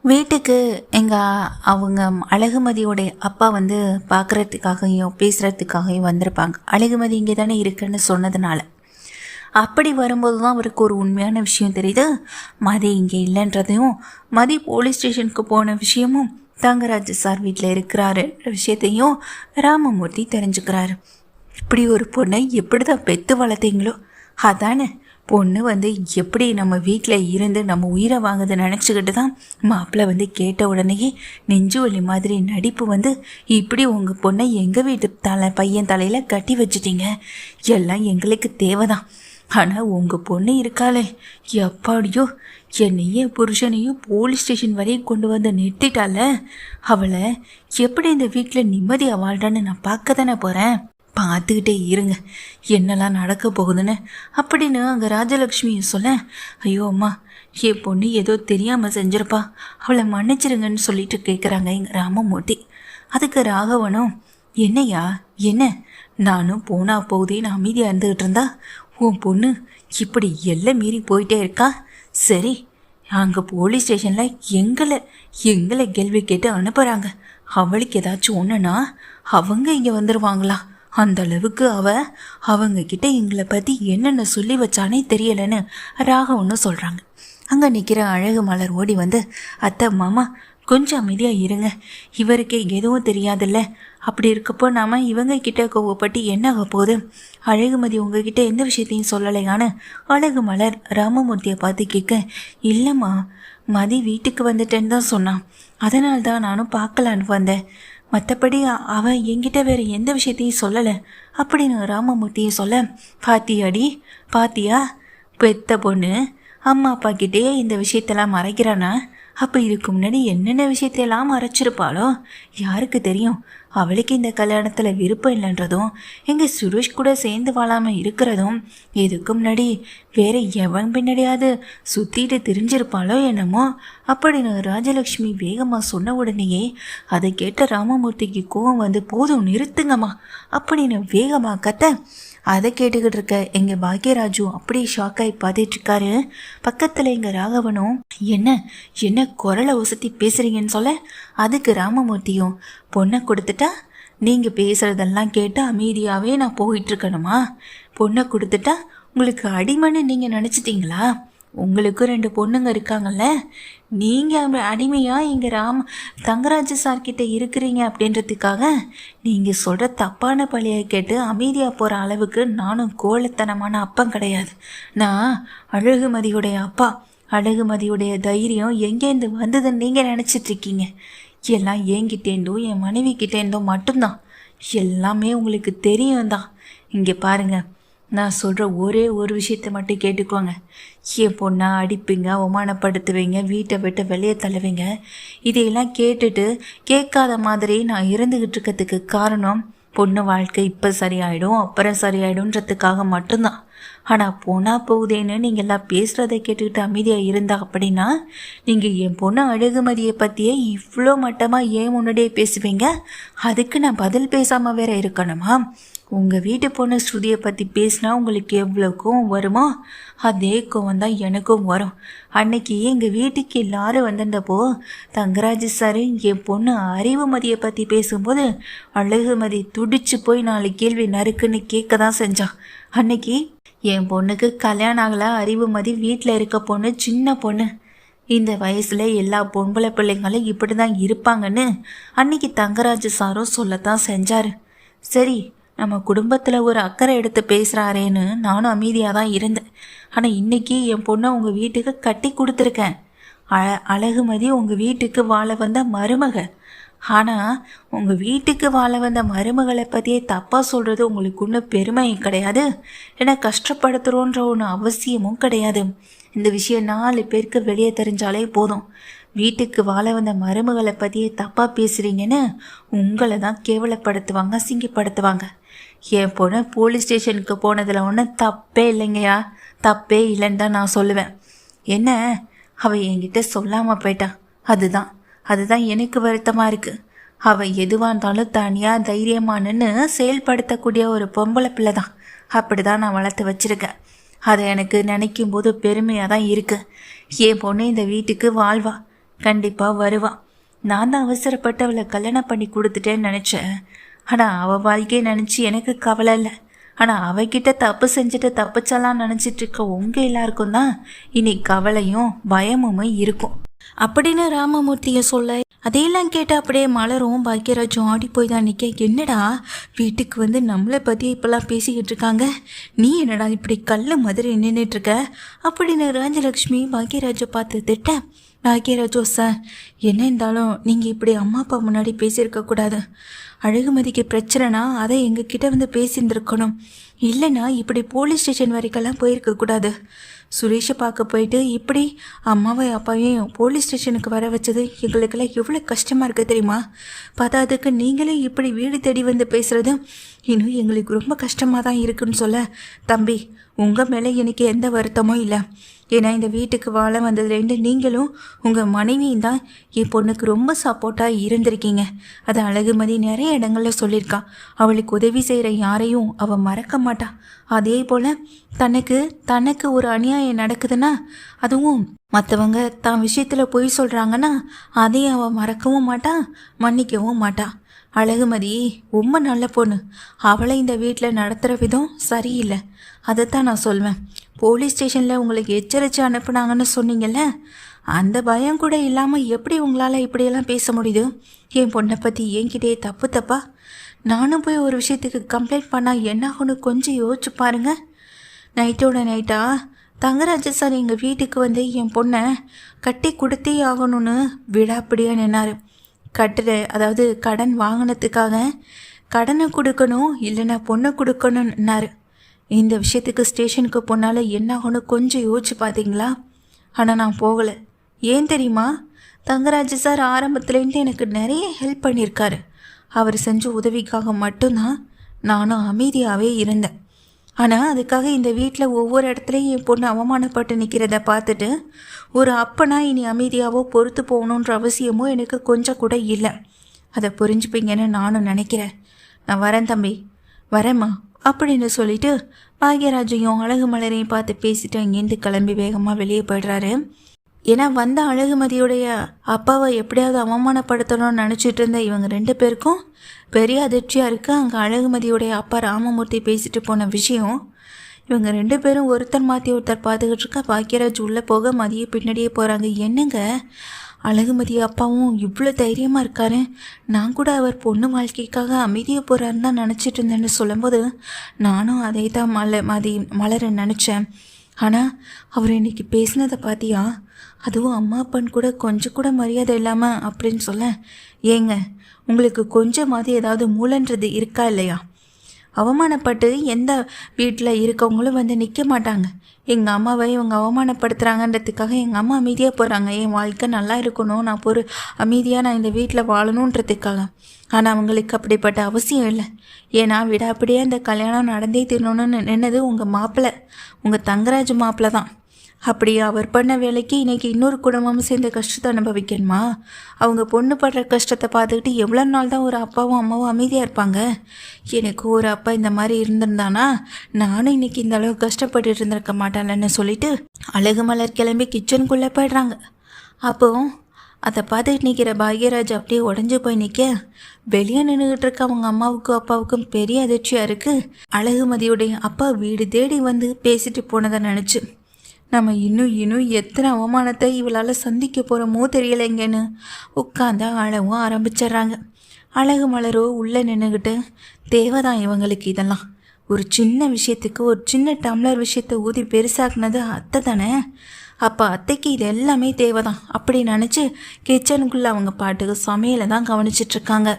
வீட்டுக்கு அவங்க அழகுமதியோடைய அப்பா வந்து பார்க்குறதுக்காகவும் பேசுகிறதுக்காகவும் வந்திருப்பாங்க. அழகுமதி இங்கே தானே இருக்குன்னு சொன்னதுனால. அப்படி வரும்போது தான் அவருக்கு ஒரு உண்மையான விஷயம் தெரியுது. மதி இங்கே இல்லைன்றதையும், மதி போலீஸ் ஸ்டேஷனுக்கு போன விஷயமும், தங்கராஜ் சார் வீட்டில் இருக்கிறாருன்ற விஷயத்தையும் ராமமூர்த்தி தெரிஞ்சுக்கிறாரு. இப்படி ஒரு பொண்ணை எப்படி தான் பெற்று வளர்த்தீங்களோ, அதானே பொண்ணு வந்து எப்படி நம்ம வீட்டில் இருந்து நம்ம உயிரை வாங்குது நினச்சிக்கிட்டு தான் மாப்பிள்ளை வந்து கேட்ட உடனேயே நெஞ்சு வலி மாதிரி நடிப்பு வந்து இப்படி உங்கள் பொண்ணை எங்கள் வீட்டு பையன் தலையில் கட்டி வச்சிட்டீங்க. எல்லாம் எங்களுக்கு தேவைதான். ஆனால் உங்கள் பொண்ணு இருக்காளே, எப்பாடியோ என்னையும் புருஷனையும் போலீஸ் ஸ்டேஷன் வரையும் கொண்டு வந்து நிறுத்திட்டால. அவளை எப்படி இந்த வீட்டில் நிம்மதியாக வாழ்றான்னு நான் பார்க்க தானே போகிறேன். பார்த்துக்கிட்டே இருங்க என்னெல்லாம் நடக்க போகுதுன்னு அப்படின்னு அங்கே ராஜலக்ஷ்மியை சொல்ல, ஐயோ அம்மா, என் பொண்ணு ஏதோ தெரியாமல் செஞ்சிருப்பா, அவளை மன்னிச்சிருங்கன்னு சொல்லிட்டு கேட்குறாங்க எங்கள் ராமமூர்த்தி. அதுக்கு ராகவனும், என்னையா என்ன, நானும் போனா போகுதேன்னு அமைதியாக இருந்துக்கிட்டு இருந்தா உன் பொண்ணு இப்படி எல்லாம் மீறி போயிட்டே இருக்கா. சரி, அங்கே போலீஸ் ஸ்டேஷனில் எங்களை கேள்வி கேட்டு அனுப்புகிறாங்க. அவளுக்கு ஏதாச்சும் ஒன்றுனா அவங்க இங்கே வந்துடுவாங்களா? அந்த அளவுக்கு அவங்க கிட்ட எங்களை பற்றி என்னென்ன சொல்லி வச்சானே தெரியலைன்னு ராகவன்னு சொல்கிறாங்க. அங்கே நிற்கிற அழகு மலர் ஓடி வந்து, அத்தை மாமா கொஞ்சம் அமைதியாக இருங்க, இவருக்கே எதுவும் தெரியாதுல்ல. அப்படி இருக்கப்போ நாம் இவங்க கிட்ட கோவப்பட்டு என்ன ஆக போகுது? அழகுமதி உங்ககிட்ட எந்த விஷயத்தையும் சொல்லலையான்னு அழகு மலர் ராமமூர்த்தியை பார்த்து கேட்க, இல்லைம்மா, மதி வீட்டுக்கு வந்துட்டேன்னு தான் சொன்னான், அதனால தான் நானும் பார்க்கலான்னு வந்தேன். மற்றபடி அவன் என்கிட்ட வேறு எந்த விஷயத்தையும் சொல்லலை அப்படின்னு ராமமூர்த்தியை சொல்ல, பாத்தியா பெத்த பொண்ணு அம்மா அப்பா கிட்டே இந்த விஷயத்தெல்லாம் மறைக்கிறானா? அப்போ இதுக்கு முன்னாடி என்னென்ன விஷயத்தையெல்லாம் மறைச்சிருப்பாளோ யாருக்கு தெரியும். அவளுக்கு இந்த கல்யாணத்தில் விருப்பம் இல்லைன்றதும், எங்கள் சுரேஷ் கூட சேர்ந்து வாழாமல் இருக்கிறதும், இதுக்கு முன்னாடி வேற எவன் பின்னாடியாவது சுற்றிட்டு திரிஞ்சிருப்பாளோ என்னமோ அப்படின்னு ராஜலக்ஷ்மி வேகமாக சொன்ன உடனேயே அதை கேட்ட ராமமூர்த்திக்கு கோவம் வந்து, போதும் நிறுத்துங்கம்மா அப்படின்னு வேகமாக கத்த, அதை கேட்டுக்கிட்டு இருக்க எங்கள் பாக்யராஜு அப்படியே ஷாக்காகி பார்த்துட்ருக்காரு. பக்கத்தில் எங்கள் ராகவனும், என்ன குரலை உசத்தி பேசுகிறீங்கன்னு சொல்ல, அதுக்கு ராமமூர்த்தியும், பொண்ணை கொடுத்துட்டா நீங்கள் பேசுகிறதெல்லாம் கேட்டு அமைதியாகவே நான் போயிட்டுருக்கணுமா? பொண்ணை கொடுத்துட்டா உங்களுக்கு அடிமைன்னு நீங்கள் நினச்சிட்டிங்களா? உங்களுக்கும் 2 பொண்ணுங்க இருக்காங்கல்ல, நீங்கள் அடிமையாக இங்கே தங்கராஜ் சார்கிட்ட இருக்கிறீங்க அப்படின்றதுக்காக நீங்கள் சொல்கிற தப்பான பழியை கேட்டு அமைதியாக போகிற அளவுக்கு நானும் கோலத்தனமான அப்பம் கிடையாது. நான் அழகுமதியுடைய அப்பா. அழகுமதியுடைய தைரியம் எங்கேருந்து வந்ததுன்னு நீங்கள் நினச்சிட்ருக்கீங்க. எல்லாம் என்கிட்டேருந்தும் என் மனைவி கிட்டேருந்தும் மட்டும்தான். எல்லாமே உங்களுக்கு தெரியும் தான். இங்கே பாருங்கள், நான் சொல்கிற ஒரே ஒரு விஷயத்தை மட்டும் கேட்டுக்கோங்க. என் பொண்ணை அடிப்பீங்க, அவமானப்படுத்துவீங்க, வீட்டை விட்டு வெளியே தள்ளுவீங்க. இதையெல்லாம் கேட்டுட்டு கேட்காத மாதிரி நான் இருந்துக்கிட்டு இருக்கிறதுக்கு காரணம், பொண்ணு வாழ்க்கை இப்போ சரியாயிடும் அப்புறம் சரியாயிடும்ன்றதுக்காக மட்டும்தான். ஆனால் போனால் போகுதேன்னு நீங்கள் எல்லாம் பேசுகிறத கேட்டுக்கிட்டு அமைதியாக இருந்தா அப்படின்னா, நீங்கள் என் பொண்ணு அழகுமதியை பற்றியே இவ்வளோ மட்டமாக ஏன் முன்னாடியே பேசுவீங்க? அதுக்கு நான் பதில் பேசாமல் வேற இருக்கணுமா? உங்கள் வீட்டு பொண்ணு ஸ்ருதியை பற்றி பேசினா உங்களுக்கு எவ்வளோ கோவம் வருமோ அதே கோவம் தான் எனக்கும் வரும். அன்னைக்கு எங்கள் வீட்டுக்கு எல்லாரும் வந்திருந்தப்போ தங்கராஜ் சார் என் பொண்ணு அறிவுமதியை பற்றி பேசும்போது அழகுமதி துடிச்சு போய் 4 கேள்வி நறுக்குன்னு கேட்க தான் செஞ்சான். அன்னைக்கு என் பொண்ணுக்கு கல்யாணம் ஆகலை, அறிவுமதி வீட்டில் இருக்க பொண்ணு சின்ன பொண்ணு, இந்த வயசில் எல்லா பொம்பளை பிள்ளைங்களும் இப்படி தான் இருப்பாங்கன்னு அன்னைக்கு தங்கராஜ் சாரும் சொல்லத்தான் செஞ்சார். சரி, நம்ம குடும்பத்தில் ஒரு அக்கறை எடுத்து பேசுகிறாரேன்னு நானும் அமைதியாக தான் இருந்தேன். ஆனால் இன்றைக்கி என் பொண்ணை உங்கள் வீட்டுக்கு கட்டி கொடுத்துருக்கேன். அழகுமதி உங்கள் வீட்டுக்கு வாழ வந்த மருமக. ஆனால் உங்கள் வீட்டுக்கு வாழ வந்த மருமகளை பற்றியே தப்பாக சொல்கிறது உங்களுக்கு ஒன்றும் பெருமையும் கிடையாது, ஏன்னா கஷ்டப்படுத்துகிறோன்ற ஒன்று அவசியமும் கிடையாது. இந்த விஷயம் 4 பேருக்கு வெளியே தெரிஞ்சாலே போதும். வீட்டுக்கு வாழ வந்த மருமகளை பற்றியே தப்பாக பேசுகிறீங்கன்னு உங்களை தான் கேவலப்படுத்துவாங்க, அசிங்கப்படுத்துவாங்க. என் பொண்ணு போலீஸ் ஸ்டேஷனுக்கு போனதில் ஒன்றும் தப்பே இல்லைங்கய்யா, தப்பே இல்லைன்னு தான் நான் சொல்லுவேன். என்ன, அவள் என்கிட்ட சொல்லாமல் போயிட்டான், அதுதான் எனக்கு வருத்தமாக இருக்குது. அவள் எதுவாக இருந்தாலும் தனியாக தைரியமானு செயல்படுத்தக்கூடிய ஒரு பொம்பளை பிள்ளை தான். அப்படி தான் நான் வளர்த்து வச்சுருக்கேன். அதை எனக்கு நினைக்கும் போது பெருமையாக தான் இருக்குது. என் பொண்ணு இந்த வீட்டுக்கு வாழ்வா, கண்டிப்பாக வருவான். நான் தான் அவசரப்பட்டு அவளை கல்யாணம் பண்ணி கொடுத்துட்டேன்னு நினச்சேன். ஆனால் அவள் வாழ்க்கையை நினச்சி எனக்கு கவலை இல்லை. ஆனால் அவகிட்ட தப்பு செஞ்சுட்டு தப்பிச்சலாம் நினச்சிட்டு இருக்க உங்கள் எல்லாருக்கும் தான் இனி கவலையும் பயமும் இருக்கும் அப்படின்னு ராமமூர்த்தியை சொல்ல, அதையெல்லாம் கேட்டு அப்படியே மலரும் பாக்கியராஜும் ஆடி போய் தான் நிற்க, என்னடா வீட்டுக்கு வந்து நம்மளை பற்றி இப்போல்லாம் பேசிக்கிட்டு இருக்காங்க, நீ என்னடா இப்படி கல் மாதிரி நின்றுட்டுருக்க அப்படின்னு ராஜலக்ஷ்மி பாக்கியராஜை பார்த்து திட்ட, பாக்கியராஜோ சார் என்ன இருந்தாலும் நீங்கள் இப்படி அம்மா அப்பா முன்னாடி பேசியிருக்கக்கூடாது. அழகுமதிக்கு பிரச்சனைனா அதை எங்ககிட்ட வந்து பேசியிருந்துருக்கணும். இல்லைன்னா இப்படி போலீஸ் ஸ்டேஷன் வரைக்கெல்லாம் போயிருக்கக்கூடாது. சுரேஷை பார்க்க போயிட்டு இப்படி அம்மாவை அப்பாவையும் போலீஸ் ஸ்டேஷனுக்கு வர வச்சது எங்களுக்கெல்லாம் எவ்வளோ கஷ்டமாக இருக்குது தெரியுமா? பார்த்தா அதுக்கு நீங்களே இப்படி வீடு தேடி வந்து பேசுகிறது இன்னும் எங்களுக்கு ரொம்ப கஷ்டமாக தான் இருக்குன்னு சொல்ல, தம்பி உங்கள் மேலே எனக்கு எந்த வருத்தமும் இல்லை. ஏன்னா இந்த வீட்டுக்கு வாழ வந்ததுலேருந்து நீங்களும் உங்கள் மனைவியும் தான் என் பொண்ணுக்கு ரொம்ப சப்போர்ட்டாக இருந்திருக்கீங்க. அது அழகுமதி நிறைய இடங்களில் சொல்லியிருக்கா. அவளுக்கு உதவி செய்கிற யாரையும் அவள் மறக்க மாட்டா. அதே போல் தனக்கு ஒரு அநியாயம் நடக்குதுன்னா, அதுவும் மற்றவங்க தான் விஷயத்தில் பொய் சொல்கிறாங்கன்னா அதையும் அவள் மறக்கவும் மாட்டா, மன்னிக்கவும் மாட்டா. அழகுமதி ரொம்ப நல்ல பொண்ணு. அவளை இந்த வீட்டில் நடத்துகிற விதம் சரியில்லை. அதைத்தான் நான் சொல்வேன். போலீஸ் ஸ்டேஷனில் உங்களுக்கு எச்சரித்து அனுப்புனாங்கன்னு சொன்னீங்கல்ல, அந்த பயம் கூட இல்லாமல் எப்படி உங்களால் இப்படியெல்லாம் பேச முடியுது? என் பொண்ணை பற்றி என்கிட்டே தப்பா? நானும் போய் ஒரு விஷயத்துக்கு கம்ப்ளைண்ட் பண்ணால் என்ன ஆகும்னு கொஞ்சம் யோசிச்சு பாருங்க. நைட்டோட நைட்டா தங்கராஜ சார் எங்கள் வீட்டுக்கு வந்து என் பொண்ணை கட்டி கொடுத்தே ஆகணும்னு விடாப்பிடியாக நின்னார். அதாவது கடன் வாங்கினதுக்காக கடனை கொடுக்கணும், இல்லைன்னா பொண்ணை கொடுக்கணும்னாரு. இந்த விஷயத்துக்கு ஸ்டேஷனுக்கு போனால என்ன ஆகும்னு கொஞ்சம் யோசிச்சு பார்த்தீங்களா? ஆனால் நான் போகலை. ஏன் தெரியுமா? தங்கராஜ் சார் ஆரம்பத்துலேருந்து எனக்கு நிறைய ஹெல்ப் பண்ணியிருக்காரு. அவர் செஞ்ச உதவிக்காக மட்டும்தான் நானும் அமைதியாகவே இருந்தேன். ஆனால் அதுக்காக இந்த வீட்டில் ஒவ்வொரு இடத்துலையும் என் பொண்ணு அவமானப்பட்டு நிற்கிறத பார்த்துட்டு ஒரு அப்பனா இனி அமைதியாவோ பொறுத்து போகணுன்ற அவசியமோ எனக்கு கொஞ்சம் கூட இல்லை. அதை புரிஞ்சுப்பீங்கன்னு நானும் நினைக்கிறேன். நான் வரேன் தம்பி, வரேம்மா அப்படின்னு சொல்லிட்டு பாக்யராஜையும் அழகுமலரையும் பார்த்து பேசிட்டு அங்கேருந்து கிளம்பி வேகமாக வெளியே போய்டுறாரு. ஏன்னா வந்த அழகுமதியுடைய அப்பாவை எப்படியாவது அவமானப்படுத்தணும்னு நினச்சிட்டு இருந்த இவங்க 2 பேருக்கும் பெரிய அதிர்ச்சியாக இருக்குது. அங்கே அழகுமதியுடைய அப்பா ராமமூர்த்தி பேசிட்டு போன விஷயம். இவங்க 2 பேரும் ஒருத்தர் மாற்றி ஒருத்தர் பார்த்துக்கிட்டு இருக்கா. பாக்யராஜ் உள்ளே போக மதிய பின்னாடியே போகிறாங்க. என்னங்க அழகுமதி அப்பாவும் இவ்வளோ தைரியமாக இருக்காரு, நான் கூட அவர் பொண்ணு வாழ்க்கைக்காக அமைதியாக போகிறாருன்னு தான் நினச்சிட்டு இருந்தேன்னு சொல்லும்போது நானும் அதை தான் மலரை நினச்சேன். ஆனால் அவர் இன்னைக்கு பேசினதை பார்த்தியா? அதுவும் அம்மா அப்பான்னு கூட கொஞ்சம் கூட மரியாதை இல்லாமல் அப்படின்னு சொல்ல, ஏங்க உங்களுக்கு கொஞ்சமாவது ஏதாவது மூலன்றது இருக்கா இல்லையா? அவமானப்பட்டு எந்த வீட்டில் இருக்கவங்களும் வந்து நிற்க மாட்டாங்க. எங்கள் அம்மாவை இவங்க அவமானப்படுத்துகிறாங்கன்றதுக்காக எங்கள் அம்மா அமைதியாக போகிறாங்க. என் வாழ்க்கை நல்லா இருக்கணும், நான் அமைதியாக நான் இந்த வீட்டில் வாழணுன்றதுக்காக. ஆனால் அவங்களுக்கு அப்படிப்பட்ட அவசியம் இல்லை. ஏன்னா விடாப்படியாக இந்த கல்யாணம் நடந்தே தீரணும்னு நின்னது உங்கள் மாப்பிள்ளை, உங்கள் தங்கராஜ் மாப்பிள்ளை தான். அப்படி அவர் பண்ண வேலைக்கு இன்றைக்கி இன்னொரு குடும்பமும் சேர்ந்து கஷ்டத்தை அனுபவிக்கணுமா? அவங்க பொண்ணு படுற கஷ்டத்தை பார்த்துக்கிட்டு எவ்வளோ நாள் தான் ஒரு அப்பாவும் அம்மாவும் அமைதியாக இருப்பாங்க? எனக்கு ஒரு அப்பா இந்த மாதிரி இருந்திருந்தானா நானும் இன்றைக்கி இந்த அளவுக்கு கஷ்டப்பட்டு இருந்திருக்க மாட்டேன்லன்னு சொல்லிட்டு அழகுமலர் கிளம்பி கிச்சனுக்குள்ளே போய்ட்றாங்க. அப்போ அதை பார்த்துட்டு நிற்கிற பாக்யராஜ் அப்படியே உடஞ்சி போய் நிற்க, வெளியே நின்றுக்கிட்டு இருக்க அவங்க அம்மாவுக்கும் அப்பாவுக்கும் பெரிய அதிர்ச்சியாக இருக்குது. அழகுமதியுடைய அப்பா வீடு தேடி வந்து பேசிட்டு போனதை நினச்சி நம்ம இன்னும் எத்தனை அவமானத்தை இவளால் சந்திக்க போகிறோமோ தெரியலைங்கன்னு உட்காந்து அழவும் ஆரம்பிச்சிட்றாங்க. அழகு மலரோ உள்ளே நின்றுக்கிட்டு, தேவைதான் இவங்களுக்கு இதெல்லாம். ஒரு சின்ன விஷயத்துக்கு ஒரு சின்ன டம்ளர் விஷயத்தை ஊதி பெருசாக்குனது அத்தை தானே, அப்போ அத்தைக்கு இது எல்லாமே தேவைதான் அப்படி நினச்சி கிச்சனுக்குள்ளே அவங்க பாட்டுக்கு சமையலை தான் கவனிச்சிட்ருக்காங்க.